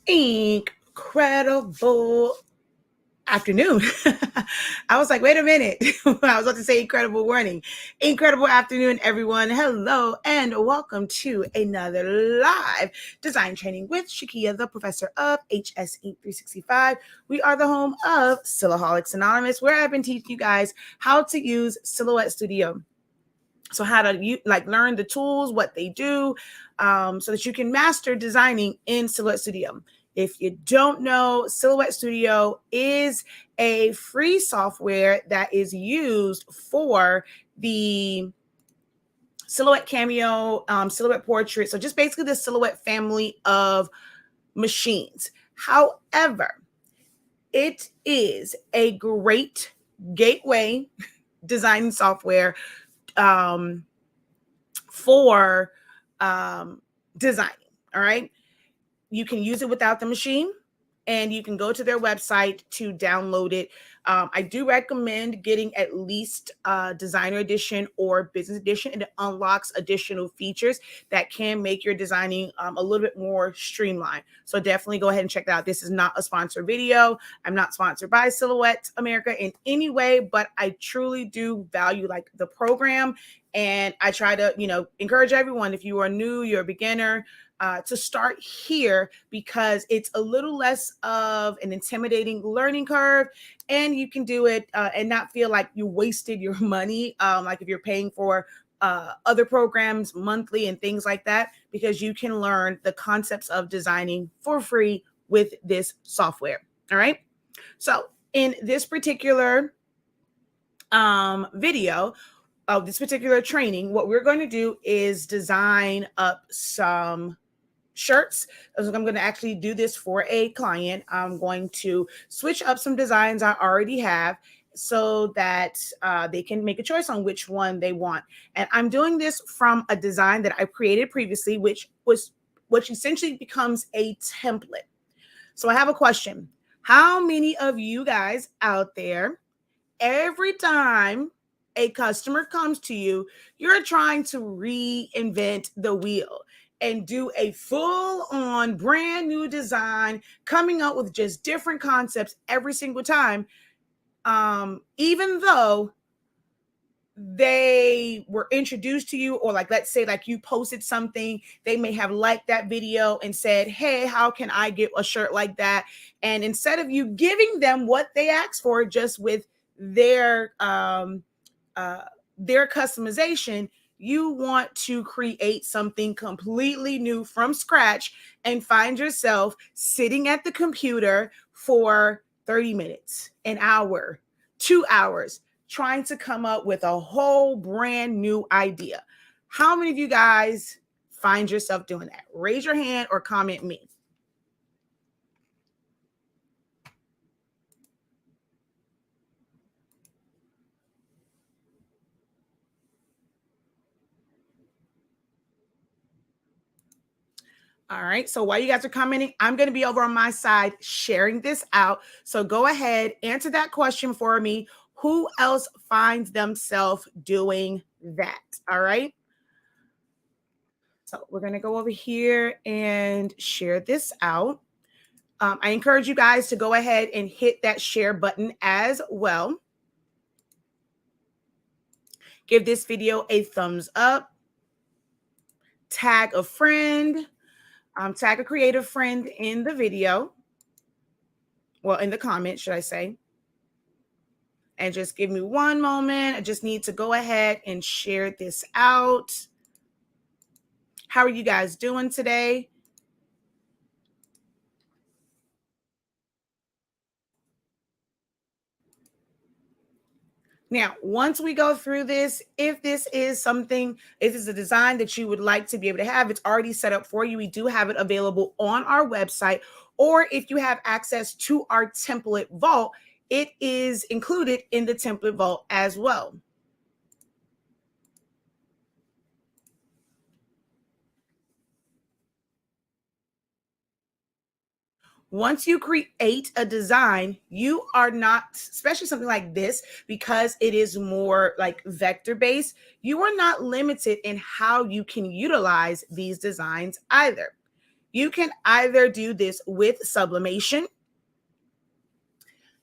Incredible afternoon. I was like, wait a minute. I was about to say incredible morning. Incredible afternoon, everyone. Hello, and welcome to another live design training with Shakia, the professor of HS Inc. 365. We are the home of Silhouettes Anonymous, where I've been teaching you guys how to use Silhouette Studio. So how to learn the tools, what they do, so that you can master designing in Silhouette Studio. If you don't know, Silhouette Studio is a free software that is used for the Silhouette Cameo, Silhouette Portrait. So just basically the Silhouette family of machines. However, it is a great gateway design software for designing. All right. You can use it without the machine, and you can go to their website to download it. I do recommend getting at least designer edition or business edition, and it unlocks additional features that can make your designing a little bit more streamlined. So definitely go ahead and check that out. This is not a sponsored video. I'm not sponsored by Silhouette America in any way, but I truly do value like the program. And I try to, encourage everyone, if you are new, you're a beginner, to start here, because it's a little less of an intimidating learning curve, and you can do it and not feel like you wasted your money, like if you're paying for other programs monthly and things like that, because you can learn the concepts of designing for free with this software. All right. So in this particular video of this particular training, what we're going to do is design up some shirts. I'm going to actually do this for a client. I'm going to switch up some designs I already have so that they can make a choice on which one they want. And I'm doing this from a design that I created previously, which essentially becomes a template. So I have a question. How many of you guys out there, every time a customer comes to you, you're trying to reinvent the wheel and do a full-on brand new design, coming up with just different concepts every single time, even though they were introduced to you, or let's say you posted something, they may have liked that video and said, hey, how can I get a shirt like that? And instead of you giving them what they asked for, just with their customization, you want to create something completely new from scratch, and find yourself sitting at the computer for 30 minutes, an hour, 2 hours, trying to come up with a whole brand new idea. How many of you guys find yourself doing that? Raise your hand or comment me. All right. So while you guys are commenting, I'm going to be over on my side sharing this out. So go ahead, answer that question for me. Who else finds themselves doing that? All right. So we're going to go over here and share this out. I encourage you guys to go ahead and hit that share button as well. Give this video a thumbs up. Tag a friend. Tag a creative friend in the video. Well, in the comments, should I say. And just give me one moment. I just need to go ahead and share this out. How are you guys doing today? Now, once we go through this, if this is a design that you would like to be able to have, it's already set up for you. We do have it available on our website, or if you have access to our template vault, it is included in the template vault as well. Once you create a design, you are not, especially something like this, because it is more like vector based, you are not limited in how you can utilize these designs either. You can either do this with sublimation.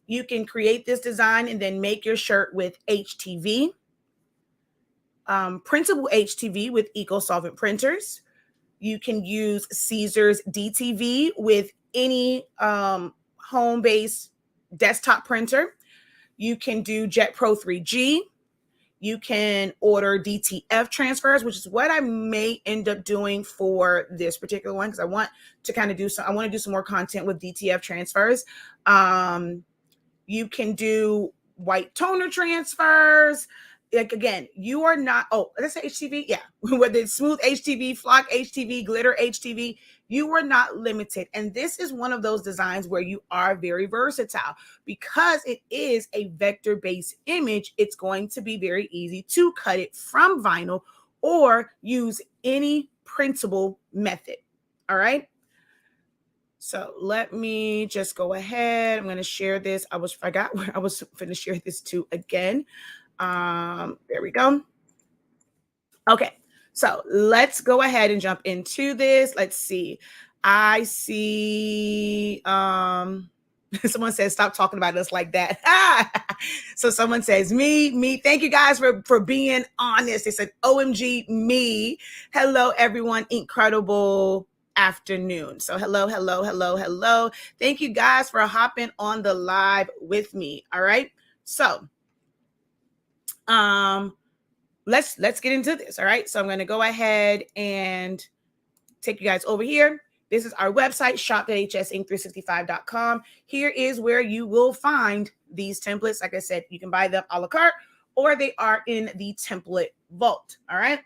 You can create this design and then make your shirt with HTV, printable HTV with eco-solvent printers. You can use Caesar's DTV with any home-based desktop printer. You can do Jet Pro 3G. You can order DTF transfers, which is what I may end up doing for this particular one, because I want to kind of do some, I want to do some more content with DTF transfers. You can do white toner transfers. Like, again, you are not, oh, let's say HTV. Yeah. Whether it's smooth HTV, flock HTV, glitter HTV, you are not limited. And this is one of those designs where you are very versatile because it is a vector-based image. It's going to be very easy to cut it from vinyl or use any printable method. All right. So let me just go ahead. I'm going to share this. I forgot where I was going to share this to again. There we go. Okay, so let's go ahead and jump into this. Let's see. I see someone says stop talking about us like that. So someone says me. Thank you guys for being honest. They said OMG me. Hello everyone, incredible afternoon. So hello. Thank you guys for hopping on the live with me. All right. So let's get into this. All right. So I'm going to go ahead and take you guys over here. This is our website, shop.hsinc365.com. Here is where you will find these templates. Like I said, you can buy them a la carte or they are in the template vault. All right.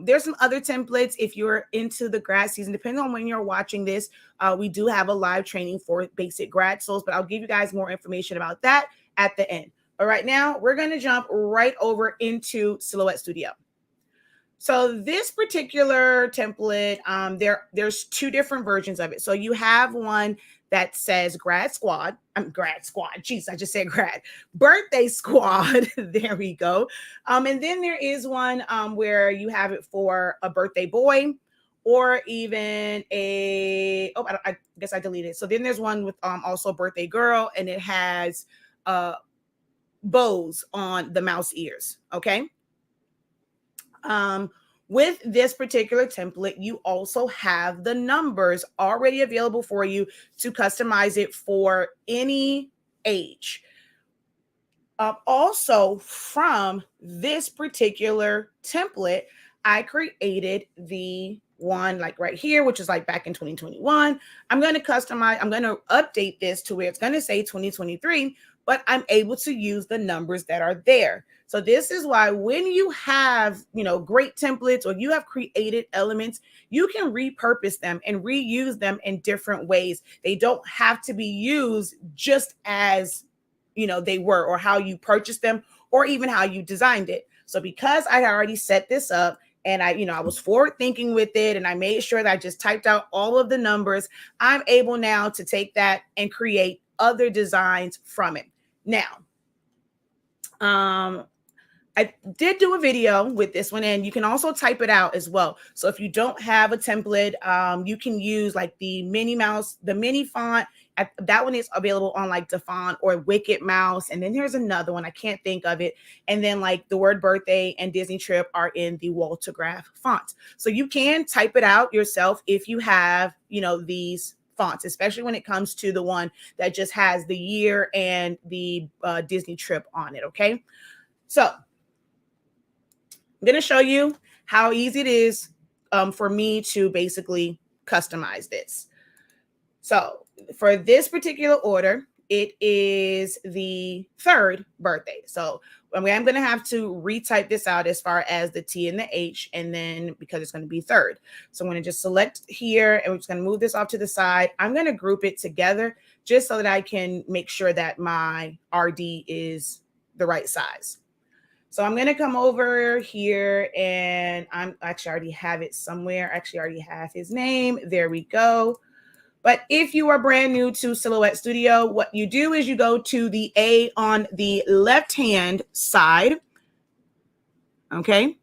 There's some other templates if you're into the grad season, depending on when you're watching this. We do have a live training for basic grad souls, but I'll give you guys more information about that at the end. All right, now we're going to jump right over into Silhouette Studio. So this particular template, there's two different versions of it. So you have one that says grad squad. Jeez, I just said grad. Birthday squad. There we go. And then there is one where you have it for a birthday boy or even I guess I deleted it. So then there's one with also birthday girl, and it has bows on the mouse ears. Okay. With this particular template, you also have the numbers already available for you to customize it for any age. Also, from this particular template, I created the one like right here, which is like back in 2021. I'm going to update this to where it's going to say 2023, but I'm able to use the numbers that are there. So this is why when you have, great templates or you have created elements, you can repurpose them and reuse them in different ways. They don't have to be used just as, they were, or how you purchased them, or even how you designed it. So because I already set this up and I was forward thinking with it, and I made sure that I just typed out all of the numbers, I'm able now to take that and create other designs from it. Now, I did do a video with this one, and you can also type it out as well. So if you don't have a template, you can use like the Minnie Mouse, the mini font. That one is available on like Defont or Wicked Mouse. And then there's another one, I can't think of it. And then like the word birthday and Disney trip are in the Waltograph font. So you can type it out yourself if you have, these fonts, especially when it comes to the one that just has the year and the Disney trip on it. Okay. So I'm going to show you how easy it is for me to basically customize this. So for this particular order, it is the third birthday. So I'm going to have to retype this out as far as the T and the H, and then because it's going to be third. So I'm going to just select here, and we're just going to move this off to the side. I'm going to group it together just so that I can make sure that my RD is the right size. So I'm going to come over here, and I already have it somewhere. I already have his name. There we go. But if you are brand new to Silhouette Studio, what you do is you go to the A on the left-hand side. Okay.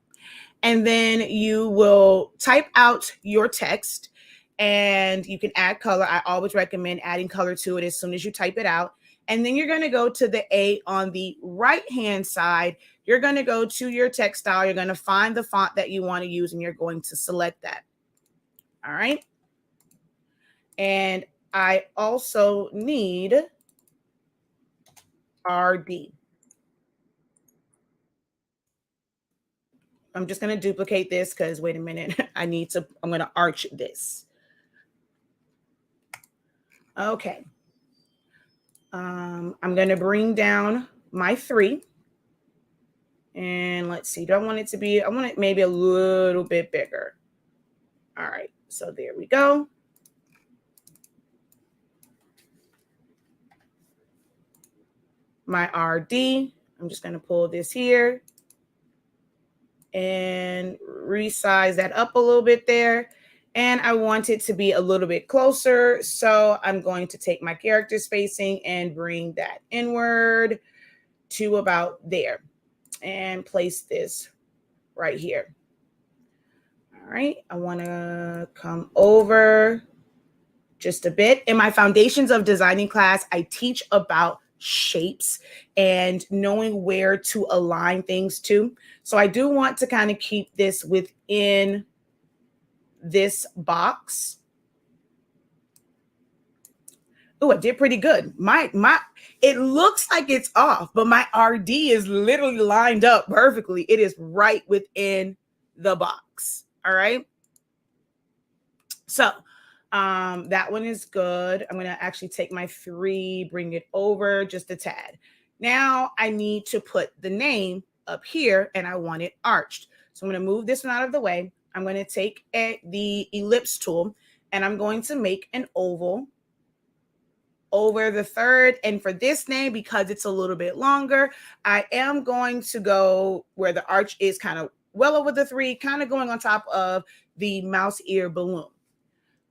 And then you will type out your text. and you can add color. I always recommend adding color to it as soon as you type it out. And then you're going to go to the A on the right-hand side. You're going to go to your text style. You're going to find the font that you want to use, and you're going to select that. All right. And I also need RD. I'm just going to duplicate this because, wait a minute, I'm going to arch this. Okay. I'm going to bring down my 3. And let's see, do I want it to be, I want it maybe a little bit bigger. All right, so there we go. My RD, I'm just going to pull this here and resize that up a little bit there. And I want it to be a little bit closer. So I'm going to take my character spacing and bring that inward to about there and place this right here. All right, I want to come over just a bit. In my Foundations of Designing class, I teach about shapes and knowing where to align things to. So I do want to kind of keep this within this box. Oh, I did pretty good. It looks like it's off, but my RD is literally lined up perfectly. It is right within the box. All right. So that one is good. I'm going to actually take my 3, bring it over just a tad. Now I need to put the name up here, and I want it arched. So I'm going to move this one out of the way. I'm going to take the ellipse tool, and I'm going to make an oval over the 3rd. And for this name, because it's a little bit longer, I am going to go where the arch is kind of well over the 3, kind of going on top of the mouse ear balloon.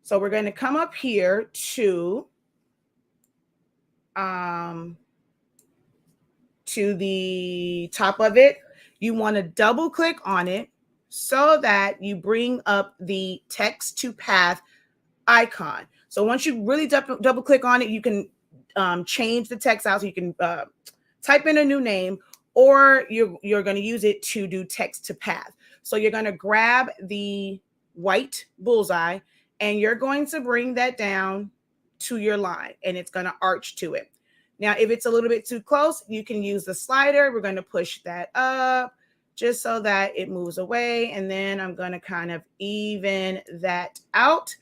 So we're going to come up here to the top of it. You want to double click on it so that you bring up the text to path icon. So once you really double click on it, you can change the text out. So you can type in a new name, or you're going to use it to do text to path. So you're going to grab the white bullseye, and you're going to bring that down to your line, and it's going to arch to it. Now, if it's a little bit too close, you can use the slider. We're going to push that up just so that it moves away. And then I'm going to kind of even that out.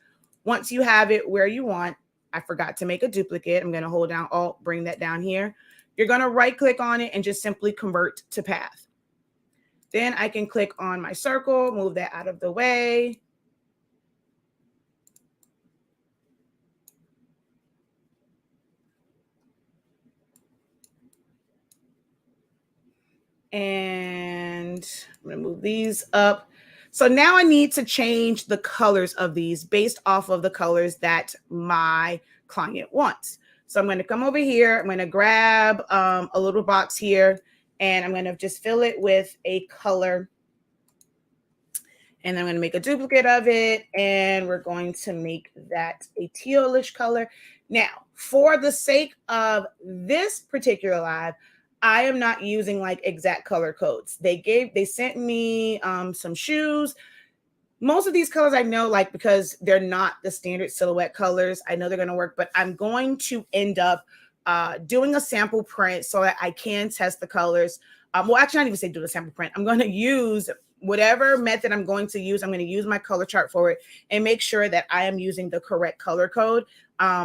Once you have it where you want, I forgot to make a duplicate. I'm going to hold down Alt, bring that down here. You're going to right click on it and just simply convert to path. Then I can click on my circle, move that out of the way. And I'm going to move these up. So now I need to change the colors of these based off of the colors that my client wants. So I'm going to come over here. I'm going to grab a little box here, and I'm going to just fill it with a color. And I'm going to make a duplicate of it, and we're going to make that a tealish color. Now, for the sake of this particular live, I am not using like exact color codes. They sent me some shoes. Most of these colors I know, like, because they're not the standard silhouette colors, I know they're going to work, but I'm going to end up doing a sample print so that I can test the colors. Well, actually, I didn't even say do the sample print. I'm going to use whatever method I'm going to use. I'm going to use my color chart for it and make sure that I am using the correct color code.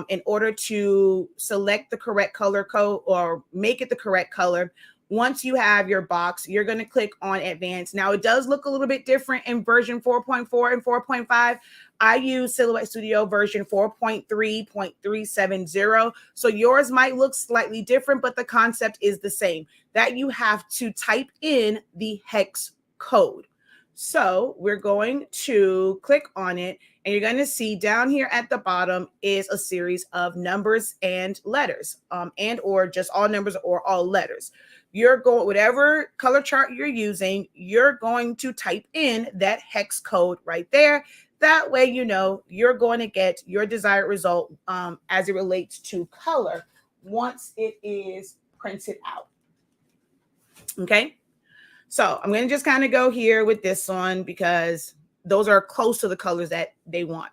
In order to select the correct color code or make it the correct color, once you have your box, you're going to click on Advanced. Now, it does look a little bit different in version 4.4 and 4.5. I use Silhouette Studio version 4.3.370. So yours might look slightly different, but the concept is the same, that you have to type in the hex code. So we're going to click on it, and you're going to see down here at the bottom is a series of numbers and letters, and or just all numbers or all letters. You're going, whatever color chart you're using, you're going to type in that hex code right there. That way, you know, you're going to get your desired result as it relates to color once it is printed out. Okay. So I'm going to just kind of go here with this one because those are close to the colors that they want.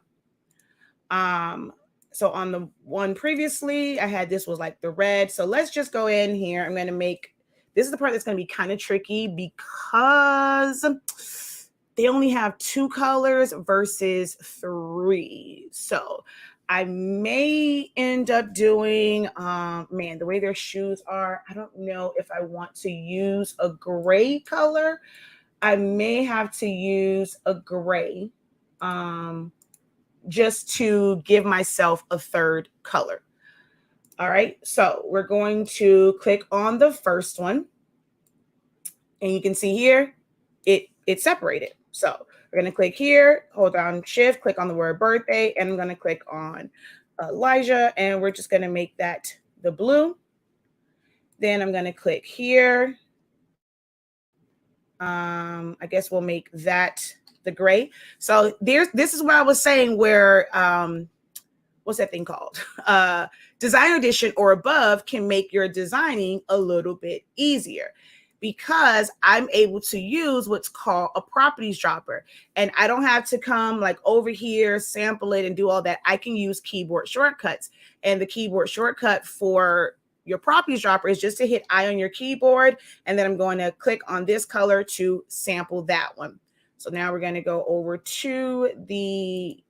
So on the one previously, I had this was like the red. So let's just go in here. I'm going to make, this is the part that's going to be kind of tricky because they only have 2 colors versus 3. So I may end up doing, man, the way their shoes are, I don't know if I want to use a gray color. I may have to use a gray. Just to give myself a 3rd color. All right, so we're going to click on the first one. And you can see here, it's separated. So we're going to click here, hold down shift, click on the word birthday, and I'm going to click on Elijah, and we're just going to make that the blue. Then I'm going to click here. I guess we'll make that the gray. So this is what I was saying where, what's that thing called? Designer Edition or above can make your designing a little bit easier because I'm able to use what's called a properties dropper. And I don't have to come like over here, sample it and do all that. I can use keyboard shortcuts. And the keyboard shortcut for your properties dropper is just to hit I on your keyboard. And then I'm going to click on this color to sample that one. So now we're going to go over to the,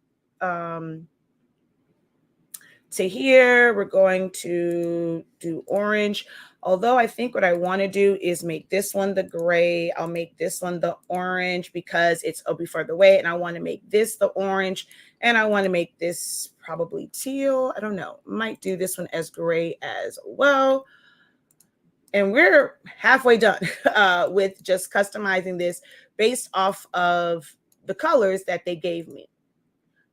to here, we're going to do orange. Although I think what I want to do is make this one the gray. I'll make this one the orange because it'll be further away. And I want to make this the orange. And I want to make this probably teal. I don't know. Might do this one as gray as well. And we're halfway done with just customizing this based off of the colors that they gave me.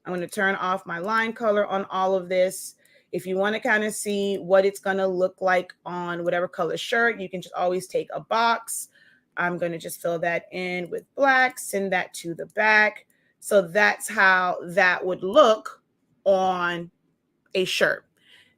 I'm going to turn off my line color on all of this. If you want to kind of see what it's going to look like on whatever color shirt, you can just always take a box. I'm going to just fill that in with black, send that to the back. So that's how that would look on a shirt.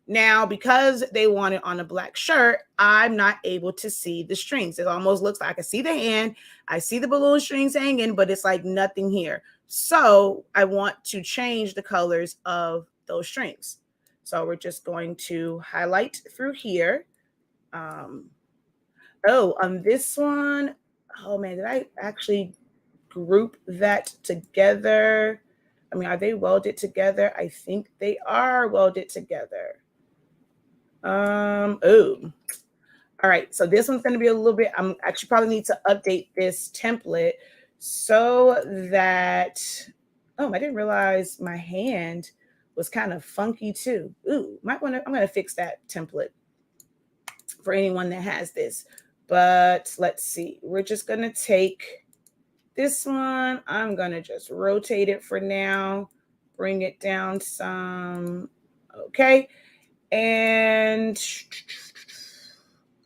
Now, because they want it on a black shirt, I'm not able to see the strings. It almost looks like I can see the hand, I see the balloon strings hanging, but it's like nothing here. So I want to change the colors of those strings. So we're just going to highlight through here. Oh, on this one, oh man, did I actually group that together? I mean, are they welded together? I think they are welded together. Oh, all right. So this one's going to be a little bit, I'm actually probably need to update this template so that, oh, I didn't realize my hand was kind of funky too. Ooh, I'm going to fix that template for anyone that has this. But let's see. We're just going to take this one. I'm going to just rotate it for now. Bring it down some. Okay. And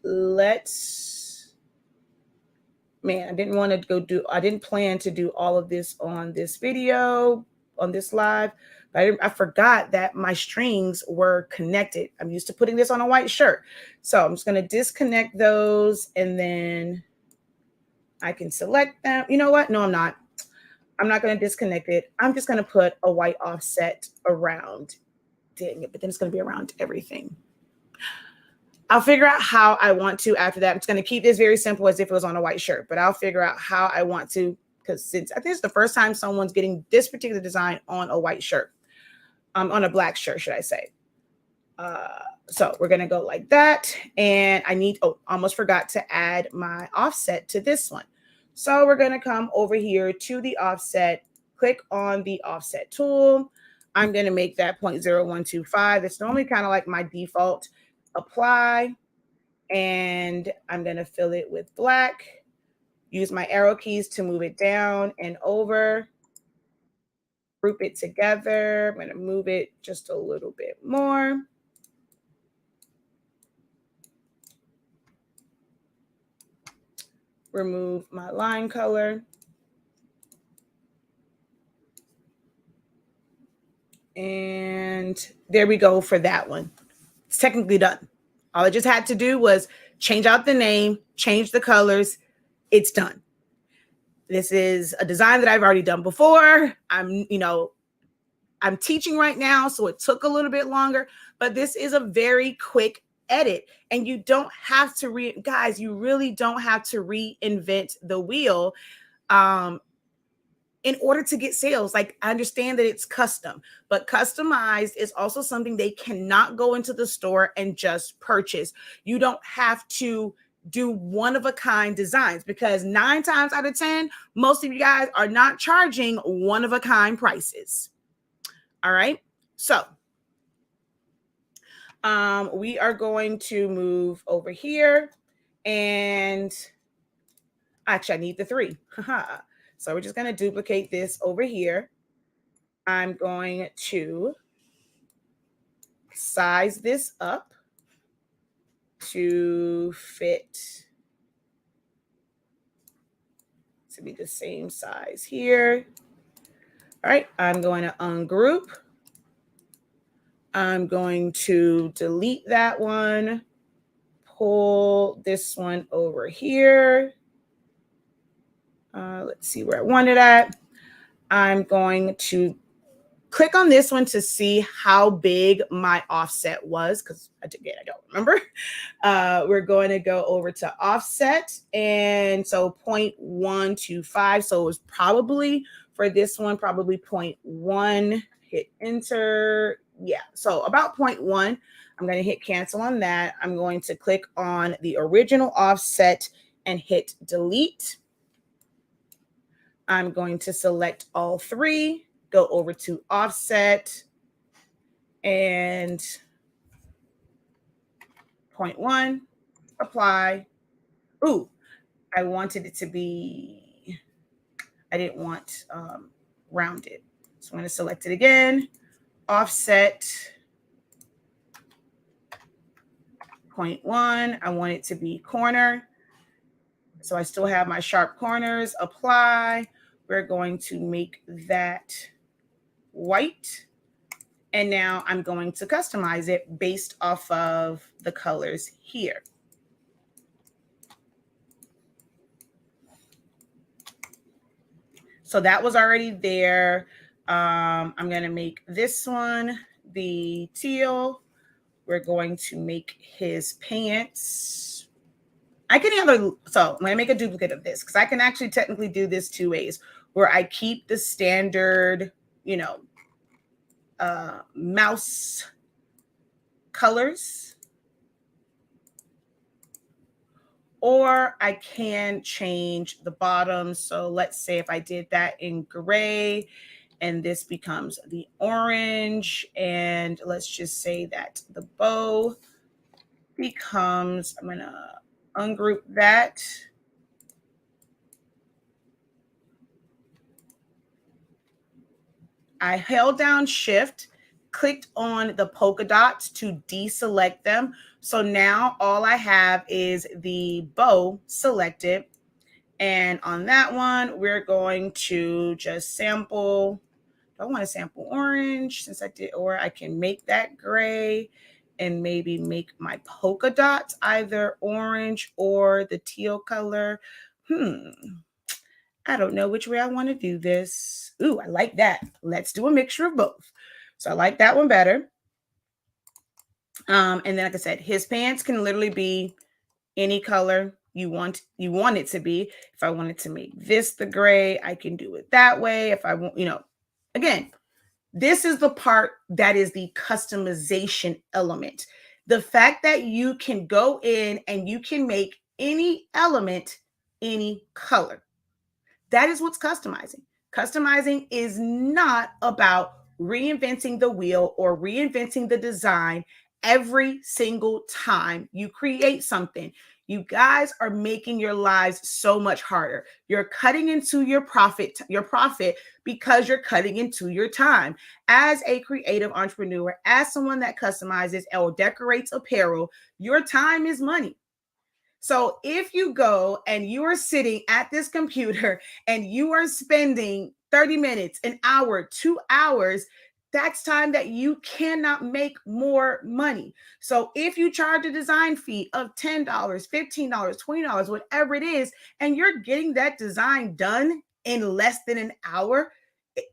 let's, man, I didn't plan to do all of this on this video, on this live. But I forgot that my strings were connected. I'm used to putting this on a white shirt. So I'm just going to disconnect those and then I can select them. You know what? No, I'm not. I'm not going to disconnect it. I'm just going to put a white offset around. Dang it, but then it's going to be around everything. I'll figure out how I want to after that. I'm just going to keep this very simple as if it was on a white shirt, but I'll figure out how I want to, because since I think it's the first time someone's getting this particular design on a white shirt, on a black shirt, should I say. So we're going to go like that. And I almost forgot to add my offset to this one. So we're going to come over here to the offset, click on the offset tool. I'm going to make that 0.0125. It's normally kind of like my default. Apply, and I'm going to fill it with black. Use my arrow keys to move it down and over. Group it together. I'm going to move it just a little bit more. Remove my line color. And there we go for that one. It's technically done. All I just had to do was change out the name, change the colors. It's done. This is a design that I've already done before. I'm teaching right now, so it took a little bit longer, but this is a very quick edit. And you don't have to guys, you really don't have to reinvent the wheel. In order to get sales. Like, I understand that it's custom, but customized is also something they cannot go into the store and just purchase. You don't have to do one of a kind designs, because 9 times out of 10, most of you guys are not charging one of a kind prices. All right. So we are going to move over here, and actually I need the 3. So we're just going to duplicate this over here. I'm going to size this up to fit to be the same size here. All right, I'm going to ungroup. I'm going to delete that one, pull this one over here. Let's see where I want it at. I'm going to click on this one to see how big my offset was, because again, I don't remember. We're going to go over to offset, and so 0.125. So it was probably, for this one, probably 0.1. Hit enter. Yeah, so about 0.1. I'm going to hit cancel on that. I'm going to click on the original offset and hit delete. I'm going to select all 3, go over to offset, and 0.1, apply. Ooh, I wanted it to be, I didn't want rounded. So I'm going to select it again, offset, 0.1. I want it to be corner. So I still have my sharp corners, apply. We're going to make that white. And now I'm going to customize it based off of the colors here. So that was already there. I'm going to make this one the teal. We're going to make his pants. I can either, so I'm going to make a duplicate of this, because I can actually technically do this 2 ways, where I keep the standard, mouse colors, or I can change the bottom. So let's say if I did that in gray, and this becomes the orange, and let's just say that the bow becomes, I'm gonna ungroup that. I held down shift, clicked on the polka dots to deselect them. So now all I have is the bow selected. And on that one, we're going to just sample. I want to sample orange since I did, or I can make that gray and maybe make my polka dots either orange or the teal color. I don't know which way I want to do this. Ooh, I like that. Let's do a mixture of both. So I like that one better. And then, like I said, his pants can literally be any color you want it to be. If I wanted to make this the gray, I can do it that way. If I want, again, this is the part that is the customization element. The fact that you can go in and you can make any element any color. That is what's customizing. Customizing is not about reinventing the wheel or reinventing the design every single time you create something. You guys are making your lives so much harder. You're cutting into your profit because you're cutting into your time. As a creative entrepreneur, as someone that customizes or decorates apparel, your time is money. So if you go and you are sitting at this computer and you are spending 30 minutes, an hour, 2 hours that's time that you cannot make more money. So if you charge a design fee of $10, $15, $20, whatever it is, and you're getting that design done in less than an hour,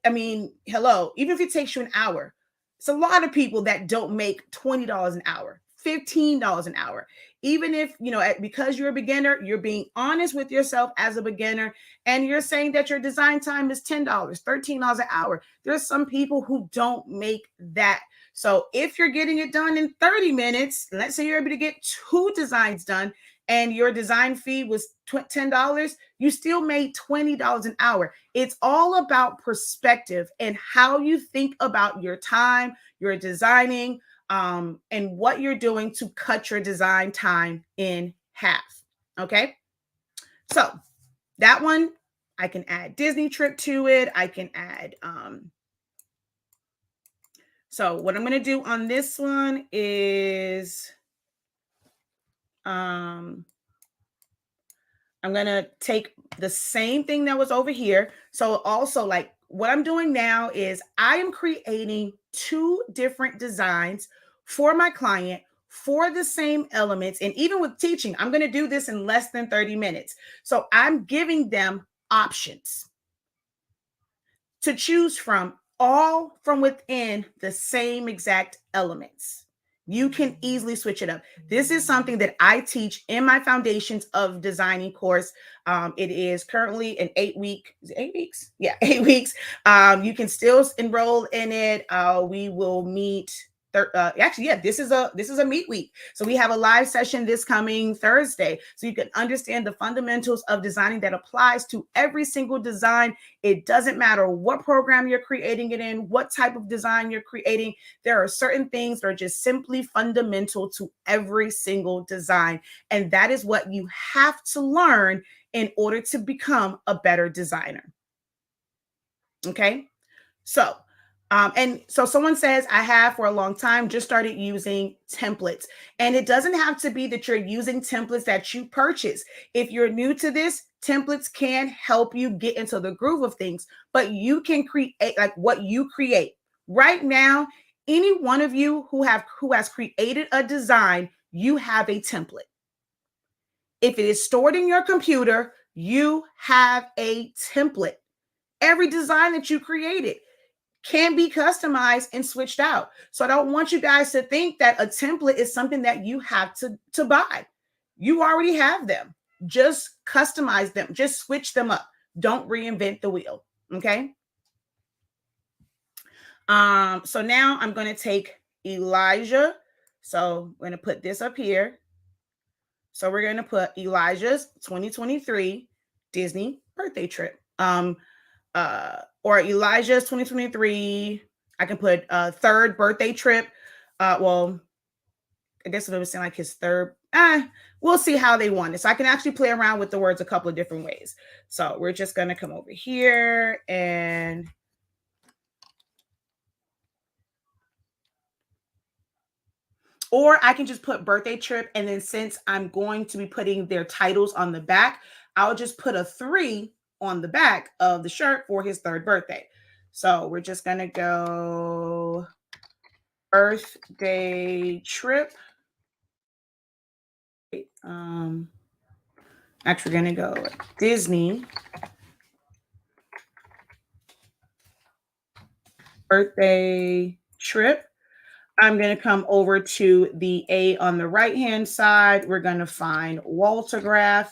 I mean, hello, even if it takes you an hour, it's a lot of people that don't make $20 an hour, $15 an hour. Even if, because you're a beginner, you're being honest with yourself as a beginner, and you're saying that your design time is $10, $13 an hour. There's some people who don't make that. So if you're getting it done in 30 minutes, let's say you're able to get 2 designs done and your design fee was $10, you still made $20 an hour. It's all about perspective and how you think about your time, your designing, and what you're doing to cut your design time in half. Okay. So that one, I can add Disney trip to it. I can add, so what I'm going to do on this one is, I'm going to take the same thing that was over here. So also, like, what I'm doing now is I am creating 2 different designs for my client for the same elements. And even with teaching, I'm going to do this in less than 30 minutes. So I'm giving them options to choose from, all from within the same exact elements. You can easily switch it up. This is something that I teach in my Foundations of Designing course. It is currently an 8-week, is it 8 weeks? Yeah, 8 weeks. You can still enroll in it. We will meet. This is a meet week. So we have a live session this coming Thursday. So you can understand the fundamentals of designing that applies to every single design. It doesn't matter what program you're creating it in, what type of design you're creating. There are certain things that are just simply fundamental to every single design. And that is what you have to learn in order to become a better designer. Okay. So, and so someone says, I have for a long time just started using templates. And it doesn't have to be that you're using templates that you purchase. If you're new to this, templates can help you get into the groove of things, but you can create like what you create. Right now, any one of you who has created a design, you have a template. If it is stored in your computer, you have a template. Every design that you created can be customized and switched out. So I don't want you guys to think that a template is something that you have to buy. You already have them. Just customize them. Just switch them up. Don't reinvent the wheel. Okay. So now I'm going to take Elijah. So I'm going to put this up here. So we're going to put Elijah's 2023 Disney birthday trip. Or Elijah's 2023. I can put third birthday trip. Well, I guess it would sound like his third. We'll see how they want it. So I can actually play around with the words a couple of different ways. So we're just going to come over here and or I can just put birthday trip. And then since I'm going to be putting their titles on the back, I'll just put a 3 on the back of the shirt for his third birthday. So we're just going to go birthday trip. Actually, we're going to go Disney birthday trip. I'm going to come over to the A on the right-hand side. We're going to find Waltograph.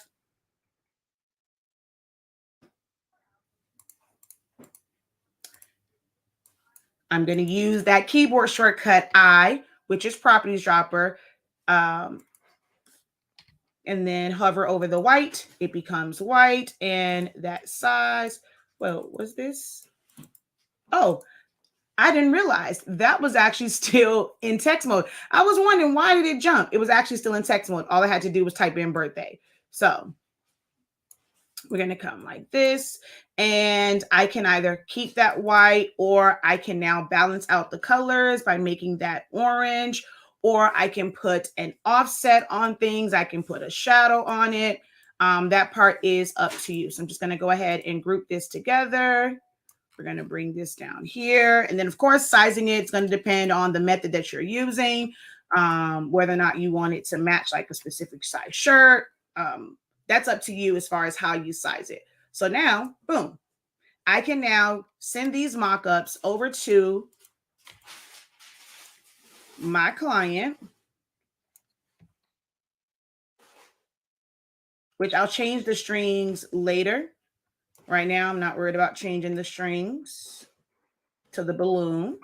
I'm going to use that keyboard shortcut I, which is properties dropper, and then hover over the white. It becomes white, and that size. Well, what's this? Oh, I didn't realize that was actually still in text mode. I was wondering, why did it jump? It was actually still in text mode. All I had to do was type in birthday. So we're going to come like this, and I can either keep that white, or I can now balance out the colors by making that orange, or I can put an offset on things. I can put a shadow on it. That part is up to you. So I'm just going to go ahead and group this together. We're going to bring this down here. And then, of course, sizing it's going to depend on the method that you're using, whether or not you want it to match like a specific size shirt. That's up to you as far as how you size it. So now, boom, I can now send these mock-ups over to my client, which I'll change the strings later. Right now, I'm not worried about changing the strings to the balloon.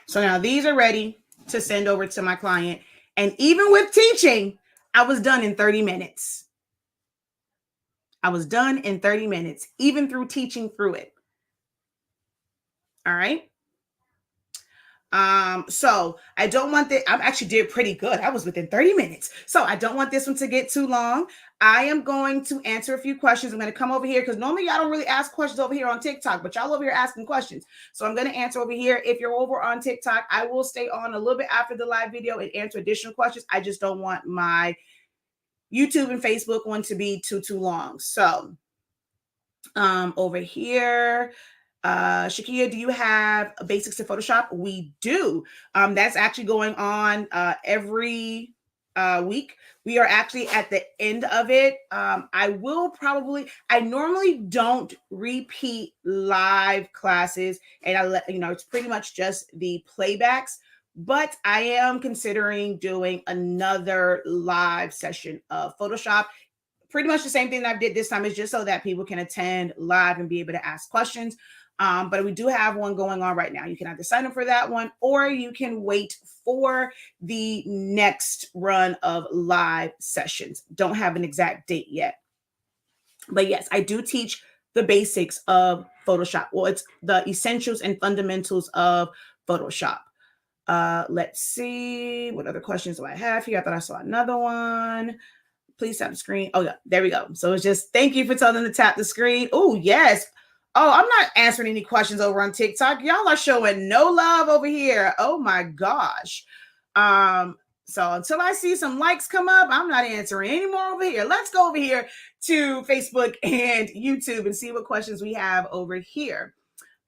So now these are ready to send over to my client. And even with teaching, I was done in 30 minutes. I was done in 30 minutes, even through teaching through it. All right. So I don't want that. I actually did pretty good. I was within 30 minutes. So I don't want this one to get too long. I am going to answer a few questions. I'm going to come over here because normally I don't really ask questions over here on TikTok, but y'all over here asking questions. So I'm going to answer over here. If you're over on TikTok, I will stay on a little bit after the live video and answer additional questions. I just don't want my YouTube and Facebook one to be too long. So over here, Shakia, do you have basics to Photoshop? We do. That's actually going on every week. We are actually at the end of it. I normally don't repeat live classes, and I let it's pretty much just the playbacks, but I am considering doing another live session of Photoshop. Pretty much the same thing that I did this time, is just so that people can attend live and be able to ask questions. But we do have one going on right now. You can either sign up for that one, or you can wait for the next run of live sessions. Don't have an exact date yet. But yes, I do teach the basics of Photoshop. Well, it's the essentials and fundamentals of Photoshop. Let's see. What other questions do I have here? I thought I saw another one. Please tap the screen. Oh, yeah, there we go. So it's just thank you for telling them to tap the screen. Oh, yes. Oh, I'm not answering any questions over on TikTok. Y'all are showing no love over here. Oh my gosh. So until I see some likes come up, I'm not answering any more over here. Let's go over here to Facebook and YouTube and see what questions we have over here.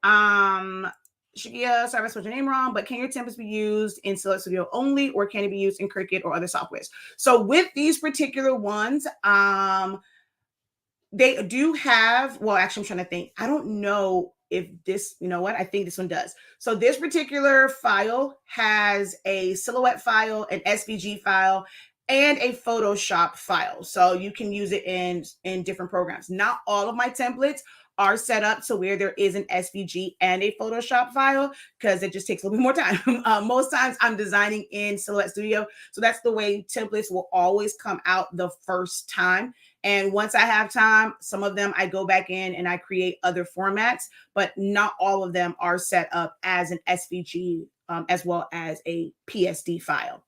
Shakia, sorry if I spelled your name wrong, but can your templates be used in Select Studio only, or can it be used in Cricut or other softwares? So with these particular ones, they do have, well, actually, I'm trying to think. I don't know if this, you know what? I think this one does. So this particular file has a silhouette file, an SVG file, and a Photoshop file. So you can use it in different programs. Not all of my templates are set up to where there is an SVG and a Photoshop file, because it just takes a little bit more time. Most times I'm designing in Silhouette Studio. So that's the way templates will always come out the first time. And once I have time, some of them I go back in and I create other formats, but not all of them are set up as an SVG as well as a PSD file.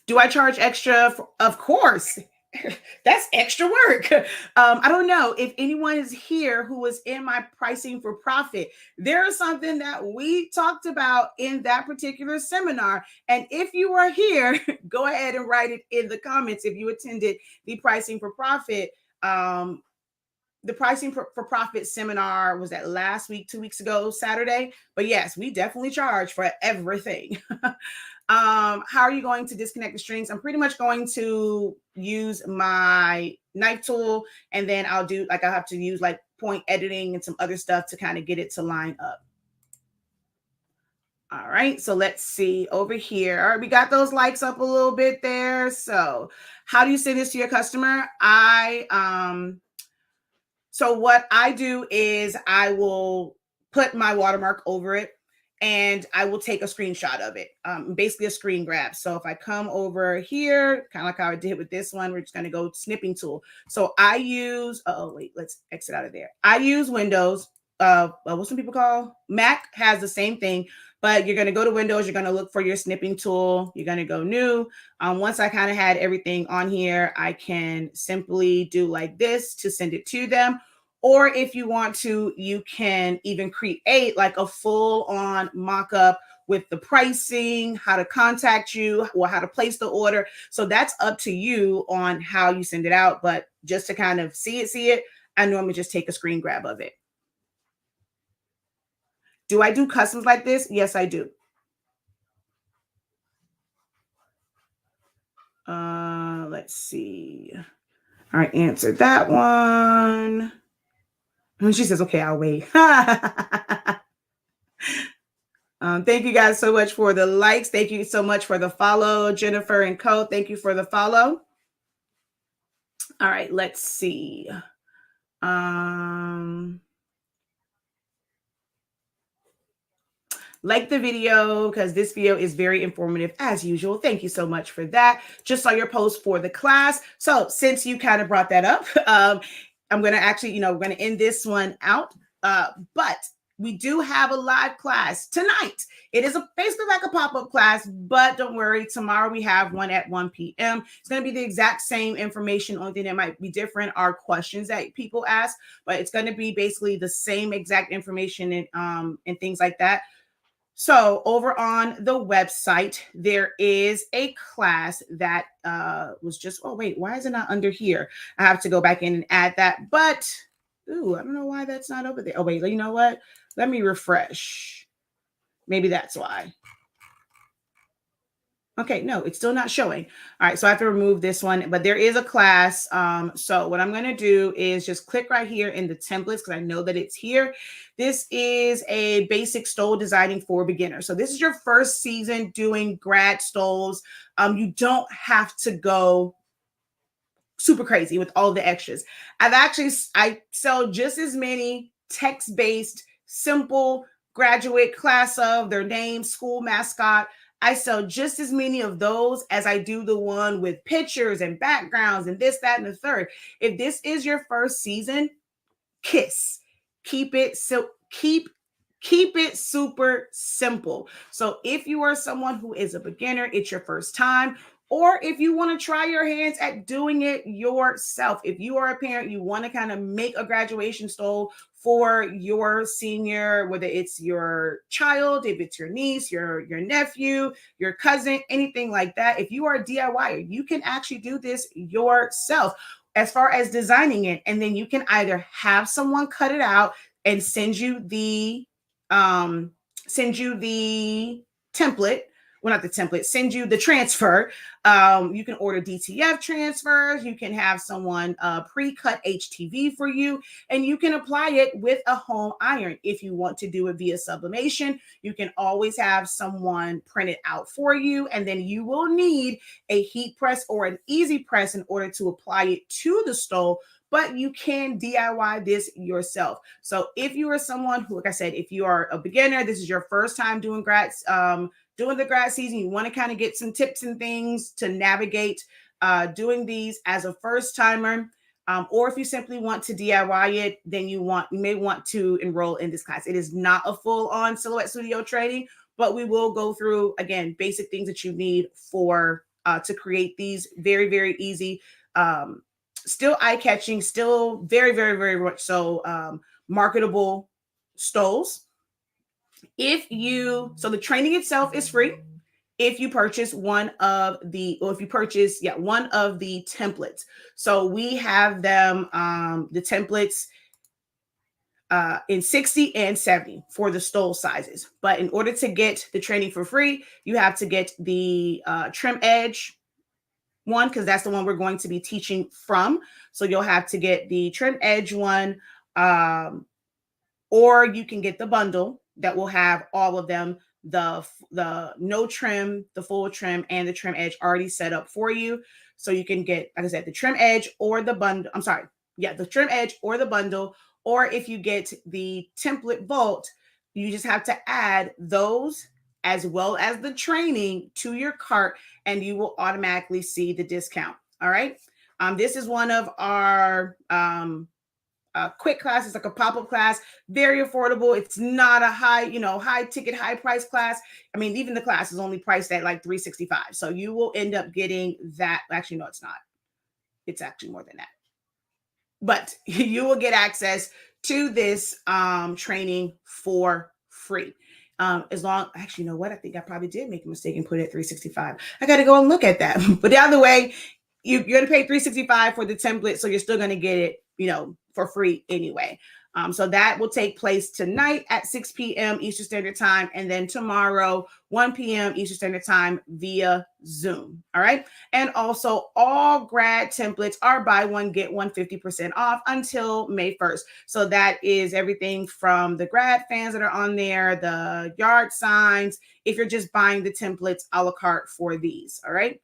Do I charge extra? Of course. That's extra work. I don't know if anyone is here who was in my pricing for profit. There is something that we talked about in that particular seminar. And if you are here, go ahead and write it in the comments if you attended the pricing for profit. The pricing for profit seminar was that last week, 2 weeks ago, Saturday. But yes, we definitely charge for everything. How are you going to disconnect the strings? I'm pretty much going to use my knife tool, and then I'll have to use like point editing and some other stuff to kind of get it to line up. All right, so let's see over here. All right, we got those likes up a little bit there. So how do you send this to your customer? So what I do is I will put my watermark over it. and I will take a screenshot of it, basically a screen grab. So if I come over here, kind of like how I did with this one, we're just going to go snipping tool. So I use, oh, wait, let's exit out of there. I use Windows. What some people call Mac has the same thing, but you're going to go to Windows. You're going to look for your snipping tool. You're going to go new. Once I kind of had everything on here, I can simply do like this to send it to them. Or if you want to, you can even create like a full on mock-up with the pricing, how to contact you, or how to place the order. So that's up to you on how you send it out. But just to kind of see it, I normally just take a screen grab of it. Do I do customs like this? Yes, I do. Let's see. All right, answered that one. And she says, okay, I'll wait. Thank you guys so much for the likes. Thank you so much for the follow, Jennifer and Co. Thank you for the follow. All right, let's see. Like the video because this video is very informative as usual. Thank you so much for that. Just saw your post for the class. So since you kind of brought that up, I'm going to actually, we're going to end this one out. But we do have a live class tonight. It is basically like a pop-up class, but don't worry. Tomorrow we have one at 1 p.m. It's going to be the exact same information. Only thing that might be different are questions that people ask, but it's going to be basically the same exact information and things like that. So over on the website, there is a class that was just, oh, wait, why is it not under here? I have to go back in and add that. But, ooh, I don't know why that's not over there. Oh, wait, you know what? Let me refresh. Maybe that's why. Okay, no, it's still not showing. All right, so I have to remove this one, but there is a class. So what I'm going to do is just click right here in the templates because I know that it's here. This is a basic stole designing for beginners. So this is your first season doing grad stoles. You don't have to go super crazy with all the extras. I sell just as many text-based, simple graduate class of their name, school mascot. I sell just as many of those as I do the one with pictures and backgrounds and this, that, and the third. If this is your first season, KISS. Keep it super simple. So if you are someone who is a beginner, it's your first time, or if you want to try your hands at doing it yourself, if you are a parent, you want to kind of make a graduation stole for your senior, whether it's your child, if it's your niece, your nephew, your cousin, anything like that. If you are a DIYer, you can actually do this yourself as far as designing it. And then you can either have someone cut it out and send you the template. Well, not the template, send you the transfer. You can order DTF transfers. You can have someone pre-cut HTV for you, and you can apply it with a home iron. If you want to do it via sublimation, you can always have someone print it out for you, and then you will need a heat press or an easy press in order to apply it to the stole. But you can DIY this yourself. So if you are someone who, like I said, if you are a beginner, this is your first time doing the grad season, you want to kind of get some tips and things to navigate doing these as a first timer. Or if you simply want to DIY it, then you may want to enroll in this class. It is not a full-on Silhouette Studio training, but we will go through, again, basic things that you need for to create these very, very easy, still eye-catching, still very, very, very much so marketable stoles. So the training itself is free if you purchase one of the templates. So we have them, the templates in 60 and 70 for the stole sizes. But in order to get the training for free, you have to get the trim edge one, because that's the one we're going to be teaching from. So you'll have to get the trim edge one, or you can get the bundle that will have all of them, the no trim, the full trim, and the trim edge already set up for you. So you can get, like I said, the trim edge or the bundle. The trim edge or the bundle. Or if you get the template vault, You just have to add those as well as the training to your cart, and you will automatically see the discount. All right. This is one of our quick classes, like a pop-up class, very affordable. It's not a high ticket, high price class. I mean, even the class is only priced at like $365. So you will end up getting that. Actually, no, it's not. It's actually more than that. But you will get access to this training for free. Actually, you know what? I think I probably did make a mistake and put it at 365. I got to go and look at that. But the other way, you're going to pay 365 for the template, so you're still going to get it, for free anyway. So that will take place tonight at 6 p.m. Eastern Standard Time, and then tomorrow, 1 p.m. Eastern Standard Time via Zoom. All right. And also, all grad templates are buy one, get one 50% off until May 1st. So that is everything from the grad fans that are on there, the yard signs, if you're just buying the templates a la carte for these. All right.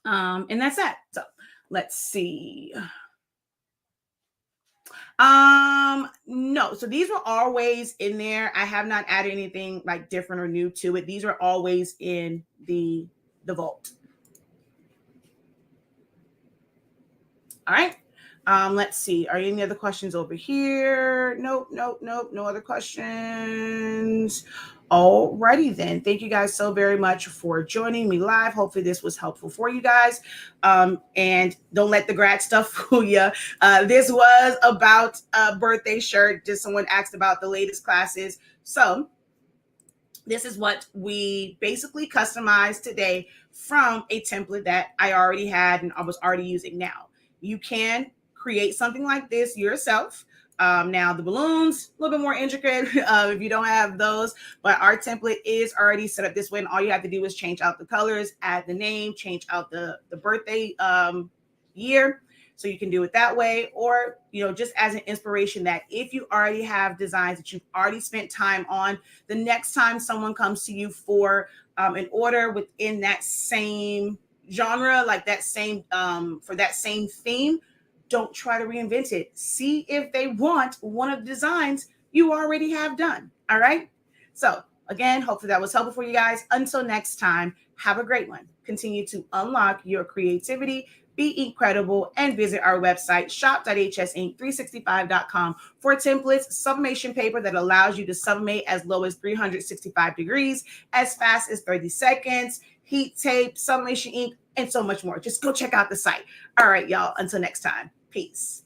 And that's that. So let's see. No. So these were always in there. I have not added anything like different or new to it. These are always in the vault. All right. Let's see. Are any other questions over here? Nope. No other questions. Alrighty then. Thank you guys so very much for joining me live. Hopefully this was helpful for you guys. And don't let the grad stuff fool you. This was about a birthday shirt. Just someone asked about the latest classes. So this is what we basically customized today from a template that I already had and I was already using now. You can create something like this yourself. Now the balloons, a little bit more intricate if you don't have those, but our template is already set up this way. And all you have to do is change out the colors, add the name, change out the birthday year. So you can do it that way, or, just as an inspiration that if you already have designs that you've already spent time on, the next time someone comes to you for an order within that same genre, like that same, for that same theme, don't try to reinvent it. See if they want one of the designs you already have done. All right. So again, hopefully that was helpful for you guys. Until next time, have a great one. Continue to unlock your creativity, be incredible, and visit our website, shop.hsinc365.com for templates, sublimation paper that allows you to sublimate as low as 365 degrees, as fast as 30 seconds, heat tape, sublimation ink, and so much more. Just go check out the site. All right, y'all. Until next time. Peace.